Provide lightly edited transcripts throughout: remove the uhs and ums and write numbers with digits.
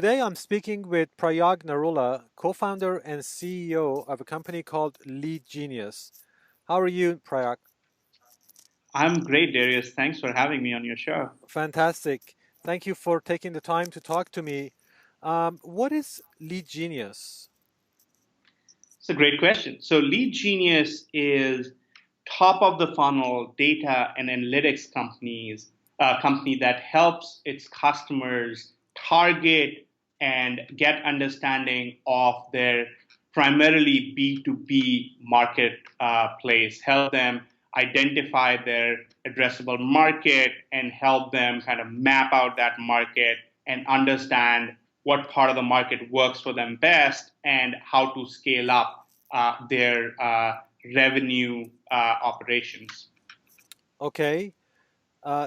Today I'm speaking with Prayag Narula, co-founder and CEO of a company called LeadGenius. How are you, Prayag? I'm great, Darius. Thanks for having me on your show. Fantastic. Thank you for taking the time to talk to me. What is LeadGenius? It's a great question. So, Lead Genius is top of the funnel data and analytics company that helps its customers target and get understanding of their primarily B2B market place, help them identify their addressable market and help them kind of map out that market and understand what part of the market works for them best and how to scale up their revenue operations. Okay.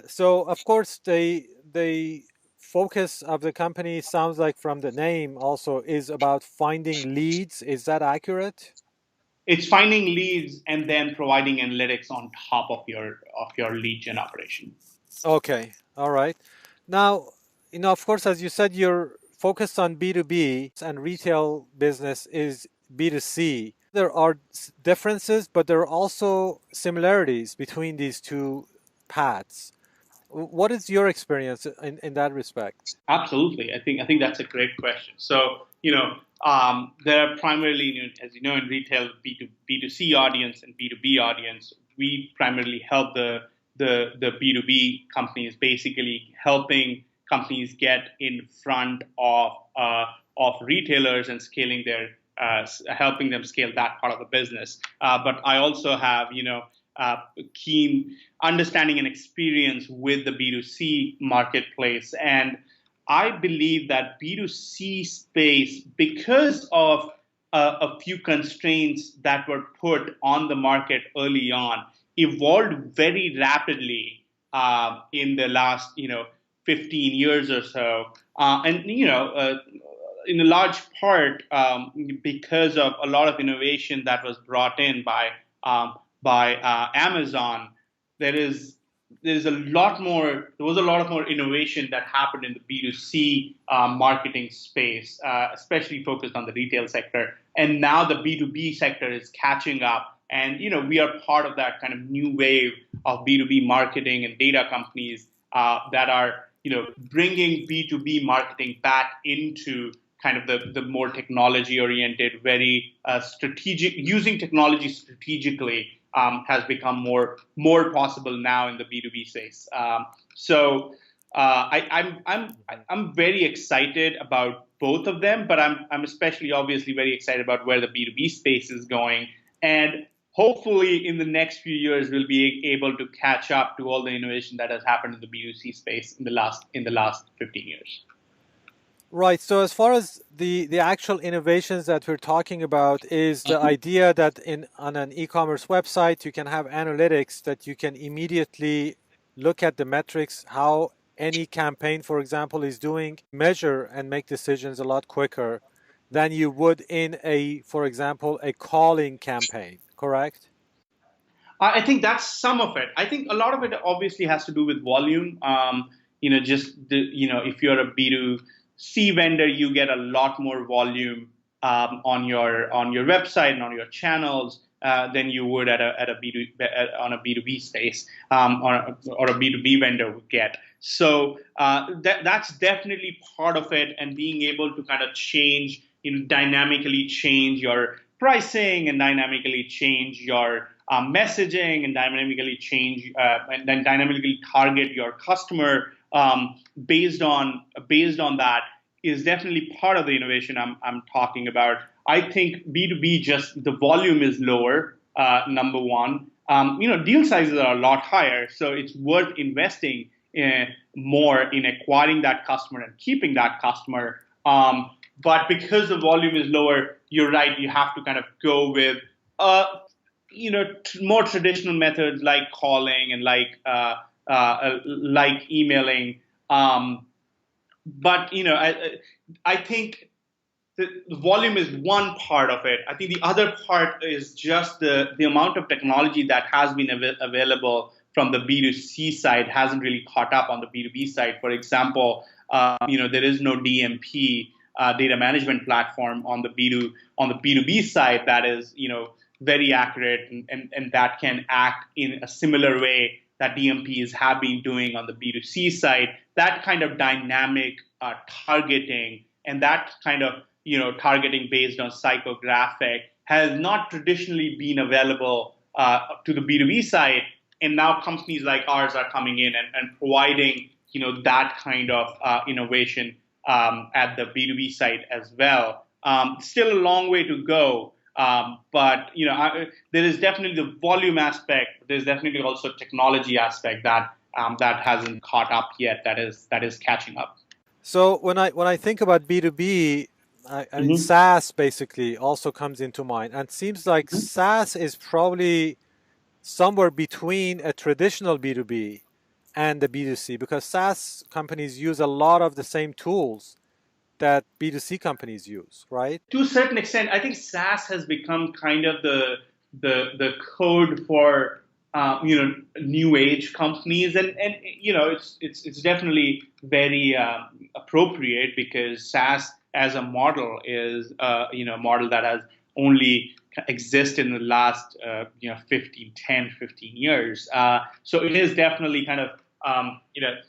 So of course the focus of the company sounds like from the name also is about finding leads. Is that accurate? It's finding leads and then providing analytics on top of your lead gen operation. Okay. All right. Now, of course, as you said, you're focused on B2B and retail business is B2C. There are differences, but there are also similarities between these two paths. What is your experience in that respect? Absolutely, I think that's a great question. So there are primarily, as you know, in retail, B2C audience and B2B audience. We primarily help the B2B companies, basically helping companies get in front of retailers and scaling their helping them scale that part of the business. But I also have keen understanding and experience with the B2C marketplace. And I believe that B2C space, because of a few constraints that were put on the market early on, evolved very rapidly in the last 15 years or so. And in a large part because of a lot of innovation that was brought in by Amazon, there is there's a lot more there was a lot of more innovation that happened in the B2C marketing space, especially focused on the retail sector. And now the B2B sector is catching up, and we are part of that kind of new wave of B2B marketing and data companies that are bringing B2B marketing back into kind of the more technology oriented, very strategic, using technology strategically has become more possible now in the B2B space. I'm very excited about both of them, but I'm especially obviously very excited about where the B2B space is going, and hopefully in the next few years we'll be able to catch up to all the innovation that has happened in the B2C space in the last 15 years. Right. So as far as the actual innovations that we're talking about is the idea that on an e-commerce website you can have analytics that you can immediately look at the metrics, how any campaign, for example, is doing, measure and make decisions a lot quicker than you would in for example, a calling campaign, correct? I think that's some of it. I think a lot of it obviously has to do with volume. If you're a B2C vendor, you get a lot more volume on your website and on your channels than you would on a B2B space or a B2B vendor would get. So that's definitely part of it, and being able to kind of dynamically change your pricing and dynamically change your messaging and dynamically and then dynamically target your customer based on that is definitely part of the innovation I'm talking about. I think B2B, just the volume is lower. Number one, deal sizes are a lot higher, so it's worth investing more in acquiring that customer and keeping that customer. But because the volume is lower, you're right. You have to kind of go with more traditional methods like calling and like emailing. But I think the volume is one part of it. I think the other part is just the amount of technology that has been available from the B2C side hasn't really caught up on the B2B side. For example, there is no DMP data management platform on the B2B side that is very accurate and that can act in a similar way that DMPs have been doing on the B2C side. That kind of dynamic targeting and that kind of targeting based on psychographic has not traditionally been available to the B2B side, and now companies like ours are coming in and providing that kind of innovation at the B2B side as well. Still a long way to go, but there is definitely the volume aspect. There's definitely also technology aspect that hasn't caught up yet. That is catching up. So when I think about B2B, I mean, SaaS basically also comes into mind, and it seems like SaaS is probably somewhere between a traditional B2B and the B2C, because SaaS companies use a lot of the same tools that B2C companies use, right? To a certain extent, I think SaaS has become kind of the code for new age companies, and it's definitely very appropriate because SaaS as a model is a model that has only existed in the last 15 years. So it is definitely kind of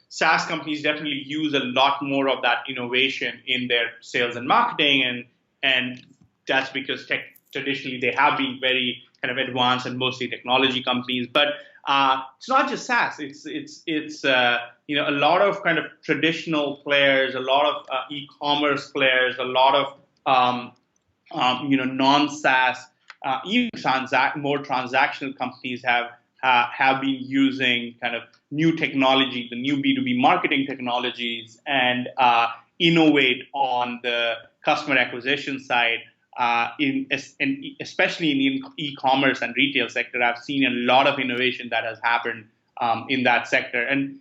SaaS companies definitely use a lot more of that innovation in their sales and marketing, and that's because traditionally they have been very kind of advanced and mostly technology companies. But it's not just SaaS. It's a lot of kind of traditional players, a lot of e-commerce players, a lot of non-SaaS, even more transactional companies have been using kind of new technology, the new B2B marketing technologies, and innovate on the customer acquisition side. Especially in the e-commerce and retail sector, I've seen a lot of innovation that has happened in that sector. And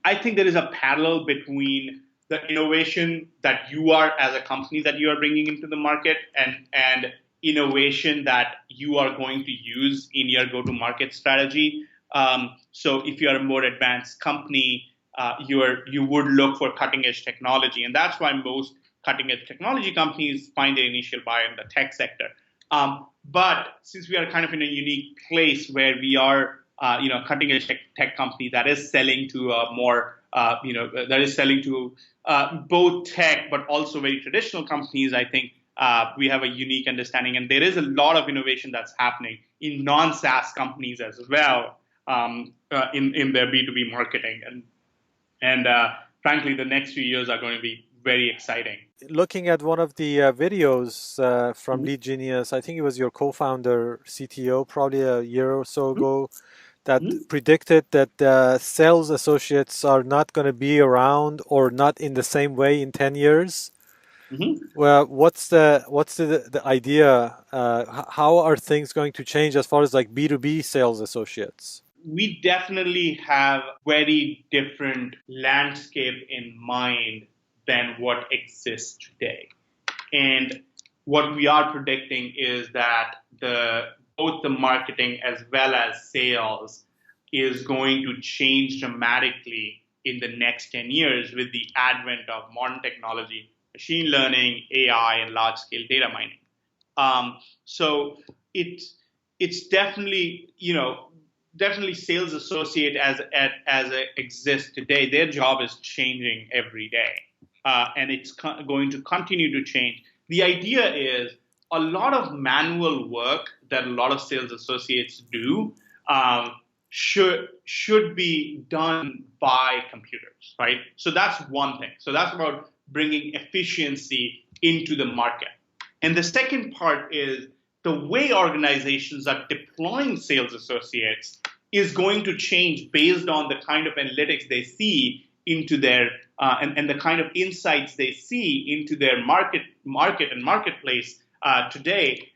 I think there is a parallel between the innovation that you are as a company that you are bringing into the market and innovation that you are going to use in your go-to-market strategy. So if you are a more advanced company, you would look for cutting-edge technology. And that's why most cutting-edge technology companies find their initial buy in the tech sector. But since we are kind of in a unique place where we are, cutting-edge tech company that is selling to both tech but also very traditional companies, I think we have a unique understanding, and there is a lot of innovation that's happening in non-SaaS companies as well in their B2B marketing, and frankly, the next few years are going to be very exciting. Looking at one of the videos from LeadGenius, I think it was your co-founder, CTO, probably a year or so ago, that predicted that sales associates are not going to be around or not in the same way in 10 years. Well, what's the idea? How are things going to change as far as like B2B sales associates? We definitely have very different landscape in mind than what exists today. And what we are predicting is that both the marketing as well as sales is going to change dramatically in the next 10 years with the advent of modern technology, machine learning, AI, and large-scale data mining. So it's definitely, definitely sales associate as it exists today. Their job is changing every day. And it's going to continue to change. The idea is a lot of manual work that a lot of sales associates do should be done by computers, right? So that's one thing. So that's about bringing efficiency into the market. And the second part is the way organizations are deploying sales associates is going to change based on the kind of analytics they see into their and the kind of insights they see into their market and marketplace today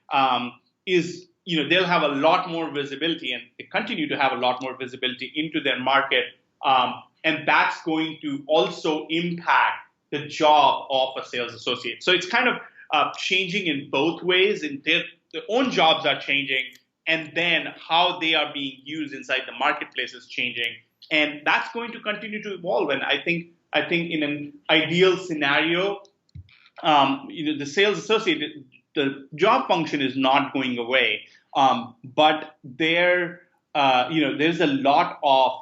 is they'll have a lot more visibility, and they continue to have a lot more visibility into their market, and that's going to also impact the job of a sales associate. So it's kind of changing in both ways. In their own jobs are changing, and then how they are being used inside the marketplace is changing. And that's going to continue to evolve. And I think I think in an ideal scenario, the sales associate, the job function is not going away, but there's a lot of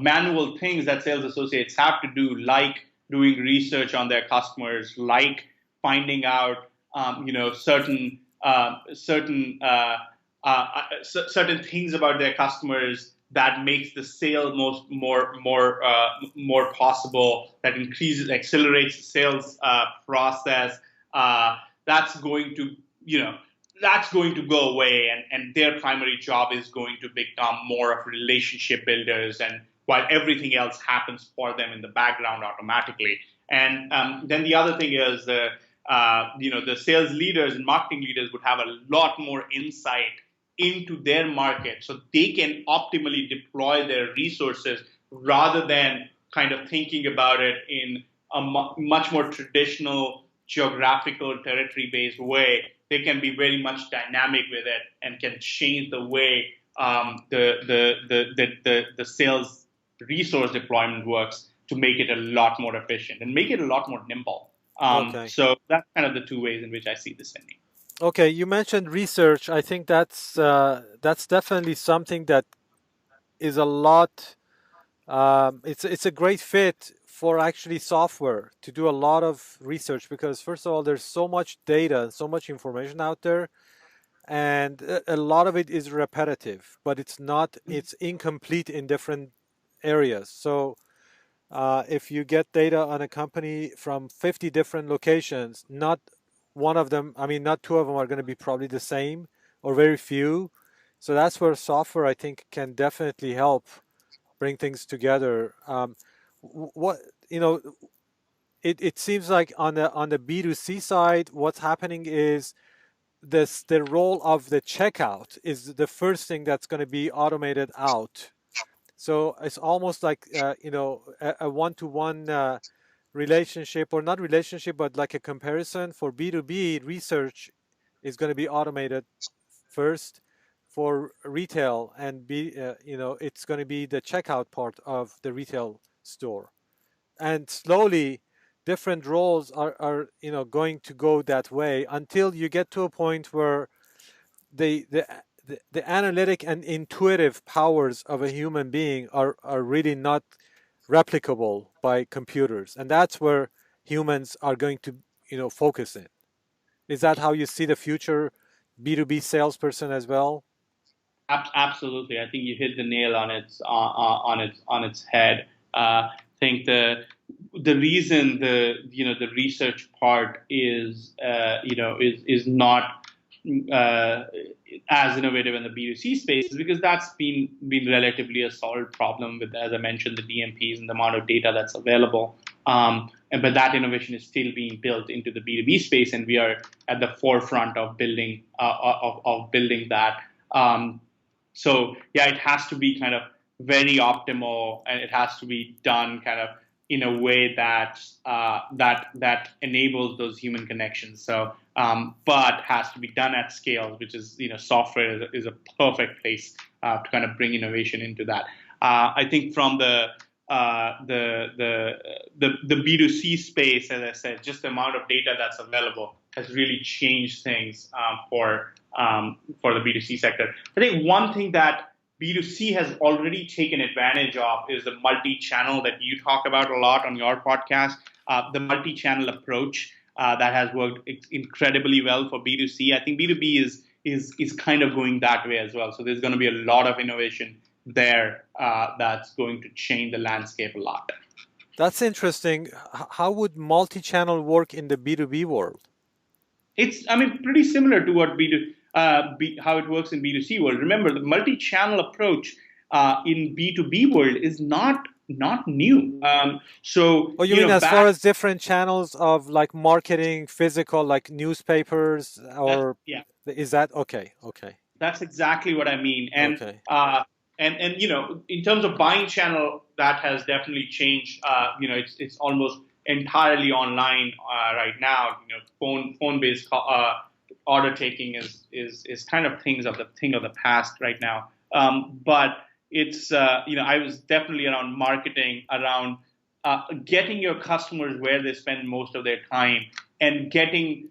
manual things that sales associates have to do, like doing research on their customers, like finding out, certain things about their customers that makes the sale more possible, that accelerates the sales process. Uh, that's going to that's going to go away, and their primary job is going to become more of relationship builders, and while everything else happens for them in the background automatically. And then the other thing is the sales leaders and marketing leaders would have a lot more insight into their market, so they can optimally deploy their resources rather than kind of thinking about it in a much more traditional geographical territory based way. They can be very much dynamic with it and can change the way the sales resource deployment works to make it a lot more efficient and make it a lot more nimble. Okay. So that's kind of the two ways in which I see this ending. Okay, you mentioned research. I think that's definitely something that is a lot. It's a great fit for actually software to do a lot of research, because first of all, there's so much data, so much information out there, and a lot of it is repetitive, but it's incomplete in different areas. So if you get data on a company from 50 different locations, not one of them, I mean, not two of them are going to be probably the same, or very few. So that's where software, I think, can definitely help bring things together. What it seems like on the B2C side, what's happening is the role of the checkout is the first thing that's going to be automated out. So it's almost like a one-to-one relationship, or not relationship, but like a comparison. For B2B, research is going to be automated first for retail, and it's going to be the checkout part of the retail store. And slowly different roles are going to go that way until you get to a point where the analytic and intuitive powers of a human being are really not replicable by computers, and that's where humans are going to focus in. Is that how you see the future B2B salesperson as well? Absolutely, I think you hit the nail on its head. I think the reason the research part is not uh, as innovative in the B2C space is because that's been relatively a solved problem with, as I mentioned, the DMPs and the amount of data that's available. But that innovation is still being built into the B2B space, and we are at the forefront of building building that. So yeah, it has to be kind of very optimal, and it has to be done kind of in a way that enables those human connections. So, but has to be done at scale, which is software is a perfect place to kind of bring innovation into that. I think from the B2C space, as I said, just the amount of data that's available has really changed things for the B2C sector. I think one thing that B2C has already taken advantage of is the multi-channel that you talk about a lot on your podcast, the multi-channel approach that has worked incredibly well for B2C. I think B2B is kind of going that way as well. So there's going to be a lot of innovation there that's going to change the landscape a lot. That's interesting. How would multi-channel work in the B2B world? I mean, pretty similar to what how it works in B2C world. Remember, the multi-channel approach in B2B world is not new. Oh, you mean as far as different channels of like marketing, physical, like newspapers, or yeah, is that okay? Okay. that's exactly what I mean. Okay. And in terms of buying channel, that has definitely changed. It's almost entirely online right now. Phone based order taking is kind of thing of the past right now. But it's I was definitely around marketing, around getting your customers where they spend most of their time, and getting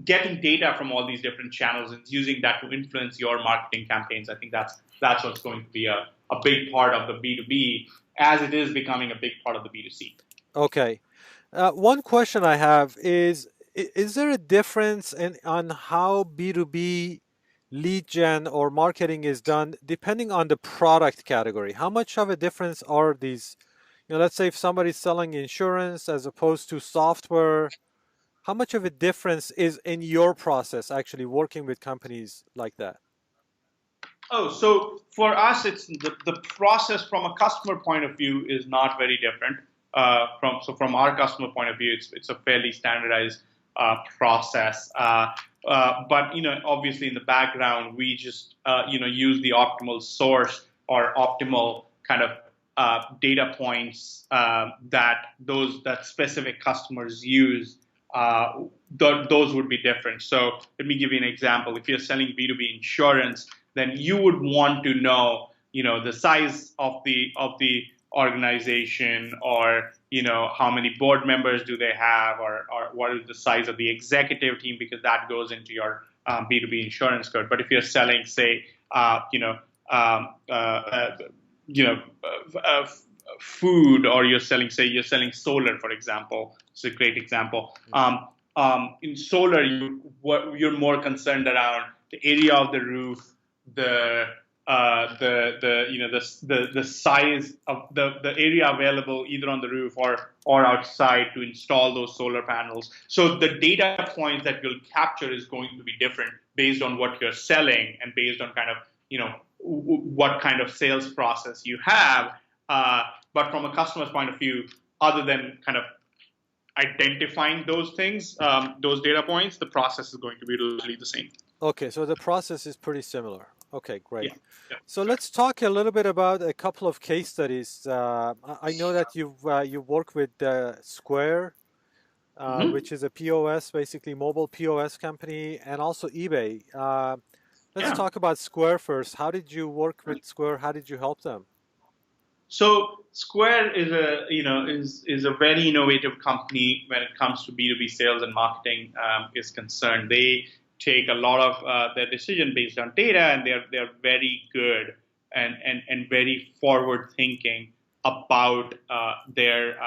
data from all these different channels and using that to influence your marketing campaigns. I think that's what's going to be a big part of the B2B, as it is becoming a big part of the B2C. Okay. One question I have is there a difference on how B2B lead gen or marketing is done depending on the product category? How much of a difference are these? Let's say if somebody's selling insurance as opposed to software, how much of a difference is in your process actually working with companies like that? Oh, so for us, it's the process from a customer point of view is not very different. From our customer point of view, it's a fairly standardized process. But obviously in the background, we just use the optimal source or optimal kind of data points that specific customers use. Those would be different. So let me give you an example. If you're selling B2B insurance, then you would want to know, the size of the organization, or how many board members do they have, or what is the size of the executive team, because that goes into your B2B insurance code. But if you're selling, say, food, or you're selling solar, for example, it's a great example. In solar, you're more concerned around the area of the roof, the size of the area available either on the roof or outside to install those solar panels. So the data points that you'll capture is going to be different based on what you're selling and based on kind of what kind of sales process you have. But from a customer's point of view, other than kind of identifying those things, those data points, the process is going to be largely the same. Okay, so the process is pretty similar. Okay, great. Yeah, yeah. So let's talk a little bit about a couple of case studies. I know that you work with Square, which is a POS, basically mobile POS company, and also eBay. Let's talk about Square first. How did you work with Square? How did you help them? So Square is a very innovative company when it comes to B2B sales and marketing is concerned. They take a lot of their decision based on data, and they're very good and very forward thinking about their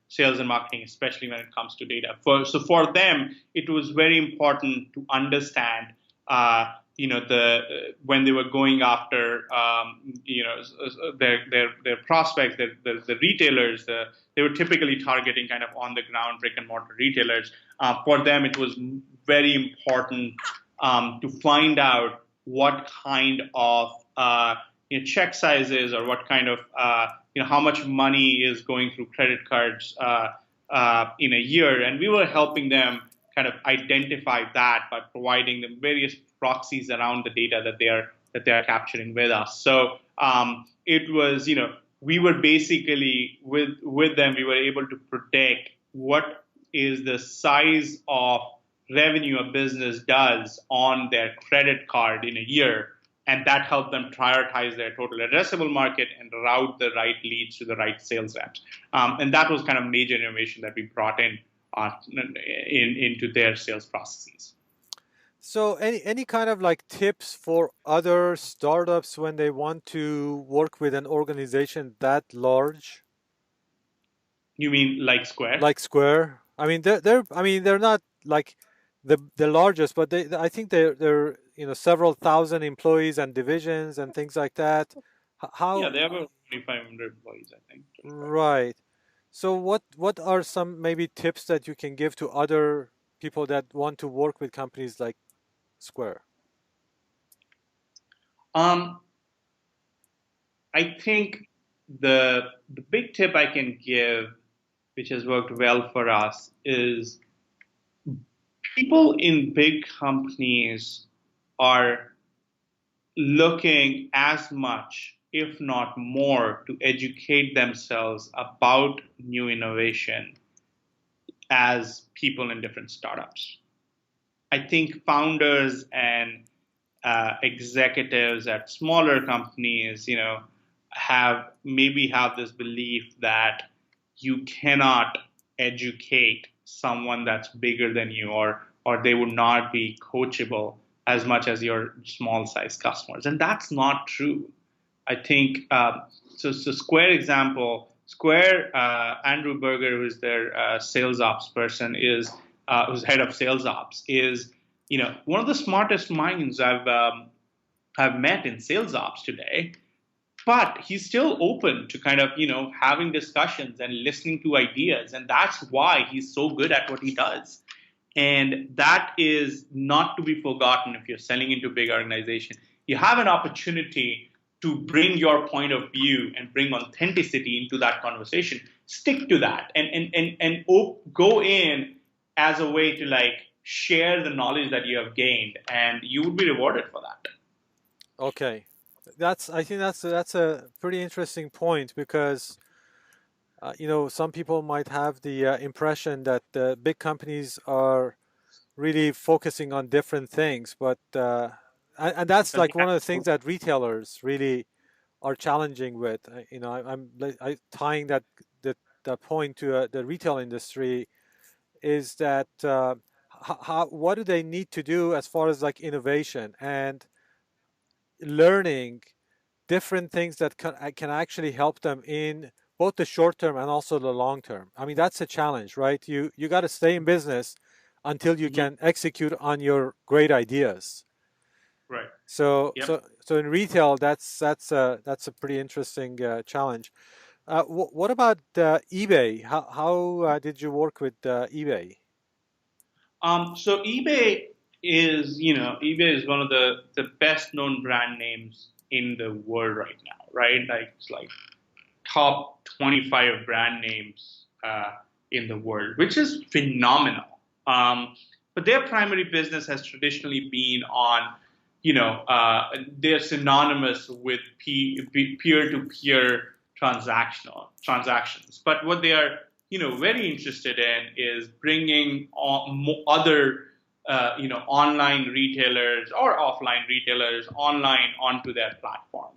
sales and marketing, especially when it comes to data. So for them, it was very important to understand when they were going after their prospects, the retailers, they were typically targeting kind of on the ground brick and mortar retailers. For them, it was very important to find out what kind of check sizes, or what kind of how much money is going through credit cards in a year, and we were helping them kind of identify that by providing them various proxies around the data that they are capturing with us. So it was, we were basically with them, we were able to predict what is the size of revenue a business does on their credit card in a year, and that helped them prioritize their total addressable market and route the right leads to the right sales reps. And that was kind of major innovation that we brought into their sales processes. So any kind of like tips for other startups when they want to work with an organization that large? You mean like Square? Like Square? I mean they're not like the largest, but I think they're several thousand employees and divisions and things like that. How? Yeah, they have about 2,500 employees, I think. Right. So what are some maybe tips that you can give to other people that want to work with companies like Square? I think the big tip I can give, which has worked well for us, is people in big companies are looking as much, if not more, to educate themselves about new innovation as people in different startups. I think founders and executives at smaller companies, have this belief that you cannot educate someone that's bigger than you, or they would not be coachable as much as your small size customers, and that's not true. I think so. Square example, Square, Andrew Berger, who's their sales ops person, who's head of sales ops, is one of the smartest minds I've met in sales ops today. But he's still open to kind of having discussions and listening to ideas, and that's why he's so good at what he does. And that is not to be forgotten if you're selling into a big organization. You have an opportunity to bring your point of view and bring authenticity into that conversation. Stick to that and go in as a way to share the knowledge that you have gained, and you would be rewarded for that. Okay, I think that's a pretty interesting point because some people might have the impression that the big companies are really focusing on different things, but and that's like one of the things that retailers really are challenging with. Tying that point to the retail industry is that what do they need to do as far as like innovation and learning different things that can actually help them in both the short term and also the long term. I mean, that's a challenge, right? You got to stay in business until you can execute on your great ideas. Right. So Yep. so in retail, that's a pretty interesting challenge. What about eBay? How did you work with eBay? So eBay is one of the best known brand names in the world right now, right? Like it's like top 25 brand names in the world, which is phenomenal. But their primary business has traditionally been on, they're synonymous with peer-to-peer transactions. But what they are, very interested in is bringing other, online retailers or offline retailers online onto their platform,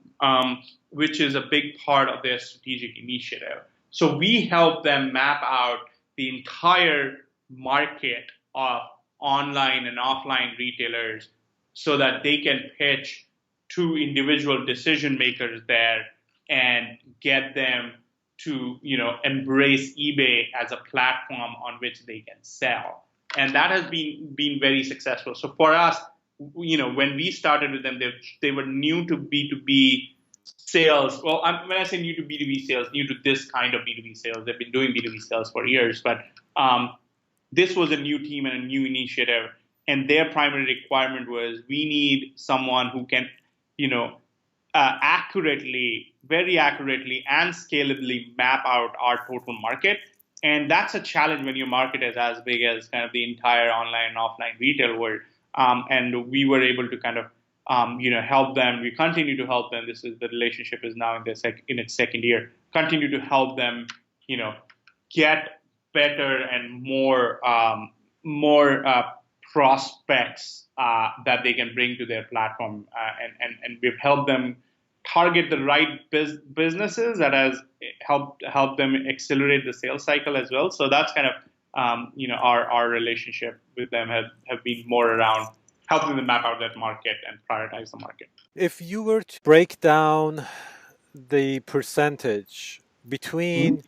which is a big part of their strategic initiative. So we help them map out the entire market of online and offline retailers so that they can pitch to individual decision makers there and get them to embrace eBay as a platform on which they can sell. And that has been very successful. So for us, when we started with them, they were new to B2B sales. Well, when I say new to B2B sales, new to this kind of B2B sales, they've been doing B2B sales for years, but this was a new team and a new initiative. And their primary requirement was we need someone who can, very accurately and scalably map out our total market. And that's a challenge when your market is as big as kind of the entire online and offline retail world. And we were able to kind of, help them. We continue to help them. The relationship is now in its second year. Continue to help them, get better and more prospects that they can bring to their platform, and we've helped them target the right businesses that has helped them accelerate the sales cycle as well. So that's kind of our relationship with them have been more around helping them map out that market and prioritize the market. If you were to break down the percentage between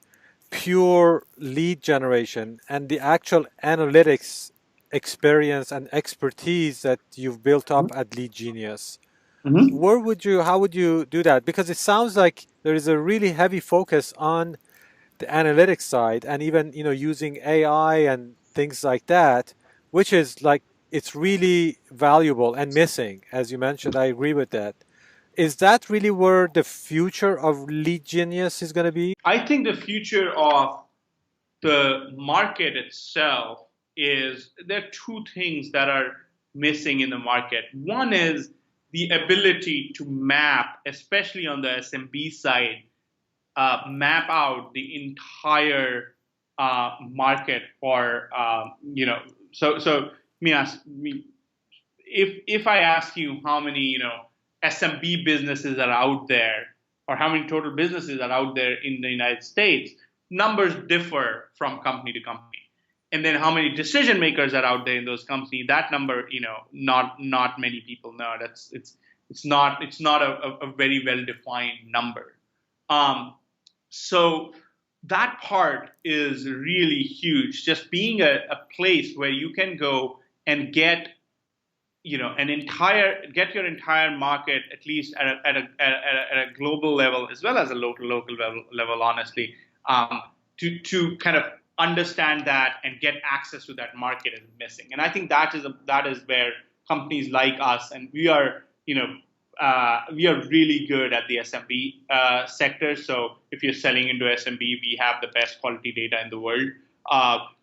pure lead generation and the actual analytics experience and expertise that you've built up at LeadGenius, how would you do that? Because it sounds like there is a really heavy focus on the analytics side and even using AI and things like that, which is like it's really valuable and missing, as you mentioned. I agree with that. Is that really where the future of LeadGenius is going to be? I think the future of the market itself is there are two things that are missing in the market. One is the ability to map, especially on the SMB side, map out the entire market for So if I ask you how many SMB businesses are out there, or how many total businesses are out there in the United States, numbers differ from company to company. And then how many decision makers are out there in those companies, that number, not many people know. It's not a very well defined number. So that part is really huge. Just being a place where you can go and get get your entire market, at least at a global level as well as a local level, honestly, to kind of understand that and get access to that market is missing. And I think that is where companies like us, and we are really good at the SMB sector. So if you're selling into SMB, we have the best quality data in the world.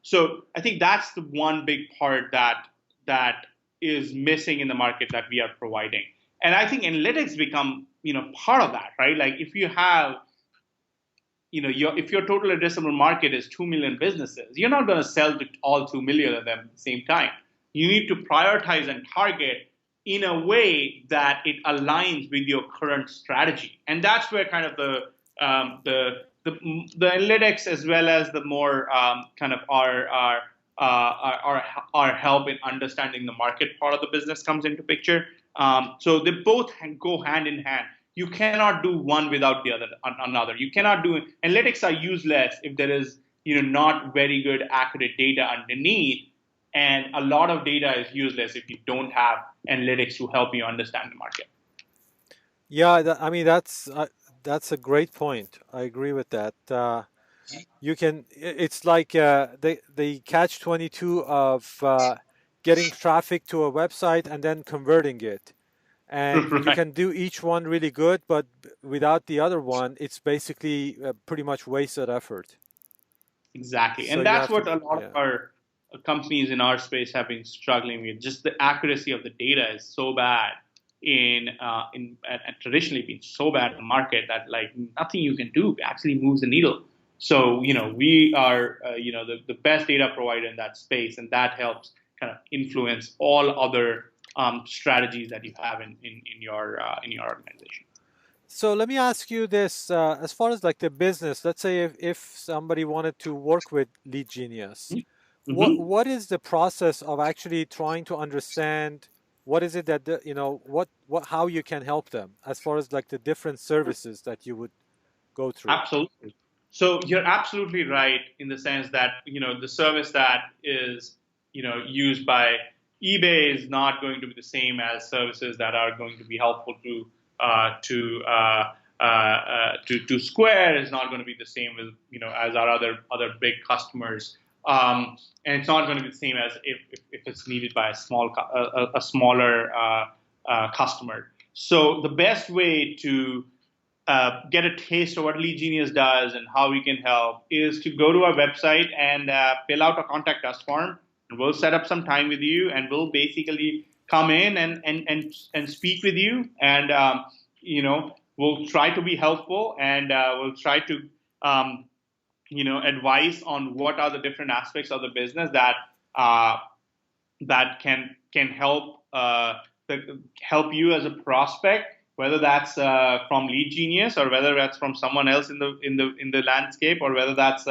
So I think that's the one big part that is missing in the market that we are providing. And I think analytics become part of that, right? Like if you have if your total addressable market is 2 million businesses, you're not going to sell to all 2 million of them at the same time. You need to prioritize and target in a way that it aligns with your current strategy. And that's where kind of the analytics, as well as the more kind of our help in understanding the market part of the business comes into picture. So they both go hand in hand. You cannot do one without the another. You cannot do analytics are useless if there is not very good accurate data underneath, and a lot of data is useless if you don't have analytics to help you understand the market. Yeah, I mean that's a great point. I agree with that. It's like the catch 22 of getting traffic to a website and then converting it. And you Right. can do each one really good, but without the other one, it's basically pretty much wasted effort. Exactly. So And you that's have to, what a lot of yeah. our companies in our space have been struggling with. Just the accuracy of the data is so bad and traditionally been so bad in the market that like nothing you can do actually moves the needle. So, we are, the best data provider in that space, and that helps kind of influence all other strategies that you have in your organization. So let me ask you this: as far as like the business, let's say if somebody wanted to work with Lead Genius, Mm-hmm. what is the process of actually trying to understand what is it that what how you can help them as far as like the different services that you would go through? Absolutely. So you're absolutely right in the sense that the service that is used by eBay is not going to be the same as services that are going to be helpful to Square. Is not going to be the same as as our other big customers. And it's not going to be the same as if it's needed by a smaller customer. So the best way to get a taste of what LeadGenius does and how we can help is to go to our website and fill out a contact us form. And we'll set up some time with you, and we'll basically come in and speak with you. And, we'll try to be helpful, and we'll try to, advise on what are the different aspects of the business uh, that can help you as a prospect, whether that's from Lead Genius or whether that's from someone else in the landscape, or whether that's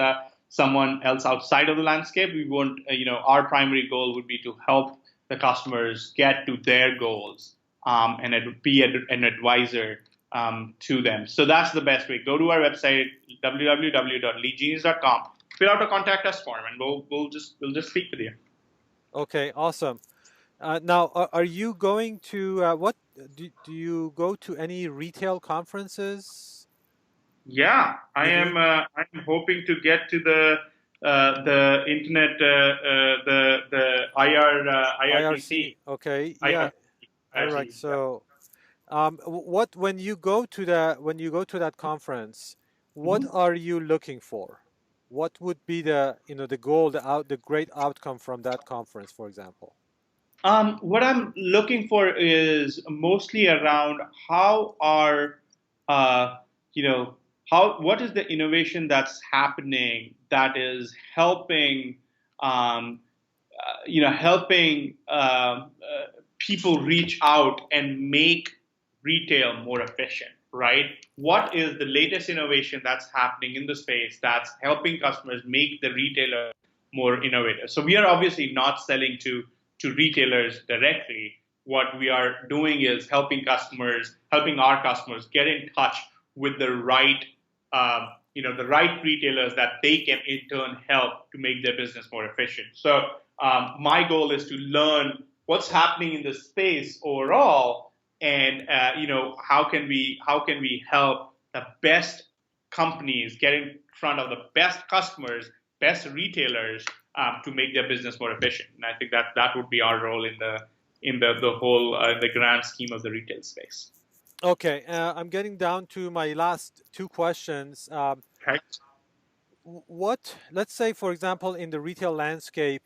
someone else outside of the landscape. We won't, our primary goal would be to help the customers get to their goals, and be an advisor to them. So that's the best way. Go to our website www.leadgenius.com, fill out a contact us form, and we'll just speak with you. Okay, awesome. Now, are you going to what do you go to any retail conferences? Yeah, I You do? am. I'm hoping to get to the internet, the IRC. IRTC, Okay, yeah. All right. IRC. Yeah. So, what when you go to that conference, what Mhm. are you looking for? What would be the goal, the great outcome from that conference, for example? What I'm looking for is mostly around how are, uh, you know, what is the innovation that's happening that is helping, helping people reach out and make retail more efficient, right? What is the latest innovation that's happening in the space that's helping customers make the retailer more innovative? So we are obviously not selling to retailers directly. What we are doing is helping our customers get in touch with the right, the right retailers that they can in turn help to make their business more efficient. So my goal is to learn what's happening in the space overall, and how can we help the best companies get in front of the best customers, best retailers, to make their business more efficient. And I think that would be our role in the whole the grand scheme of the retail space. Okay, I'm getting down to my last two questions. Okay. Let's say, for example, in the retail landscape,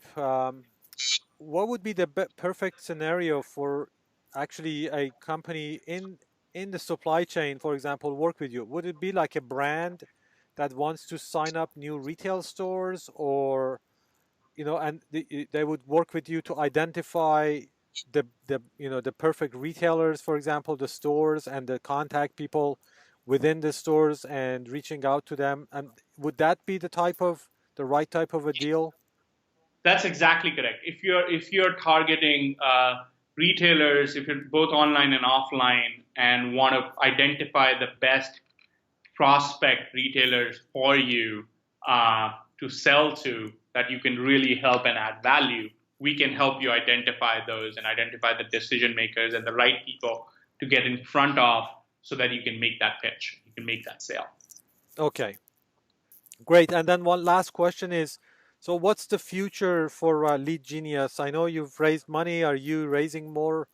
what would be the perfect scenario for actually a company in the supply chain, for example, work with you? Would it be like a brand that wants to sign up new retail stores, or and they would work with you to identify the perfect retailers, for example, the stores, and the contact people within the stores and reaching out to them? And would that be the right type of a deal? That's exactly correct. If you're targeting retailers, if you're both online and offline, and want to identify the best prospect retailers for you to sell to, that you can really help and add value, we can help you identify those and identify the decision makers and the right people to get in front of, so that you can make that pitch, you can make that sale. Okay, great. And then one last question is, so what's the future for LeadGenius? I know you've raised money. Are you raising more?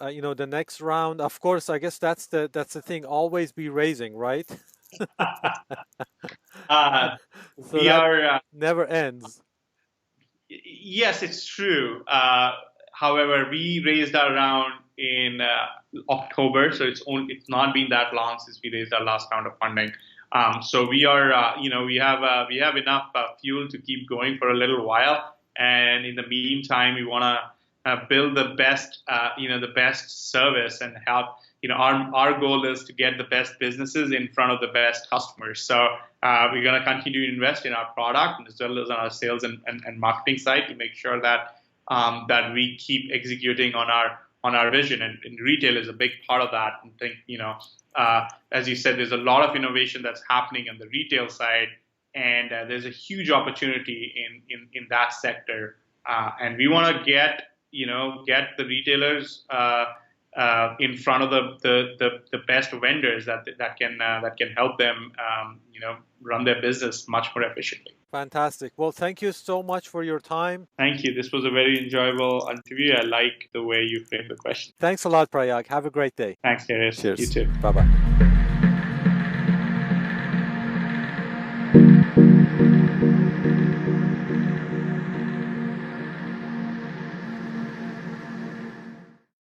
The next round. Of course, I guess that's the thing. Always be raising, right? So we that are never ends. Yes, it's true. However, we raised our round in October, so it's not been that long since we raised our last round of funding. So we are, we have enough fuel to keep going for a little while, and in the meantime, we want to build the best, the best service and help. Our goal is to get the best businesses in front of the best customers. So we're going to continue to invest in our product as well as on our sales and marketing side to make sure that that we keep executing on our vision. And retail is a big part of that. And think, as you said, there's a lot of innovation that's happening on the retail side, and there's a huge opportunity in that sector. And we want to get the retailers in front of the best vendors that can help them run their business much more efficiently. Fantastic. Well, thank you so much for your time. Thank you. This was a very enjoyable interview. I like the way you framed the question. Thanks a lot, Prayag. Have a great day. Thanks, Darius. Cheers. You too. Bye-bye.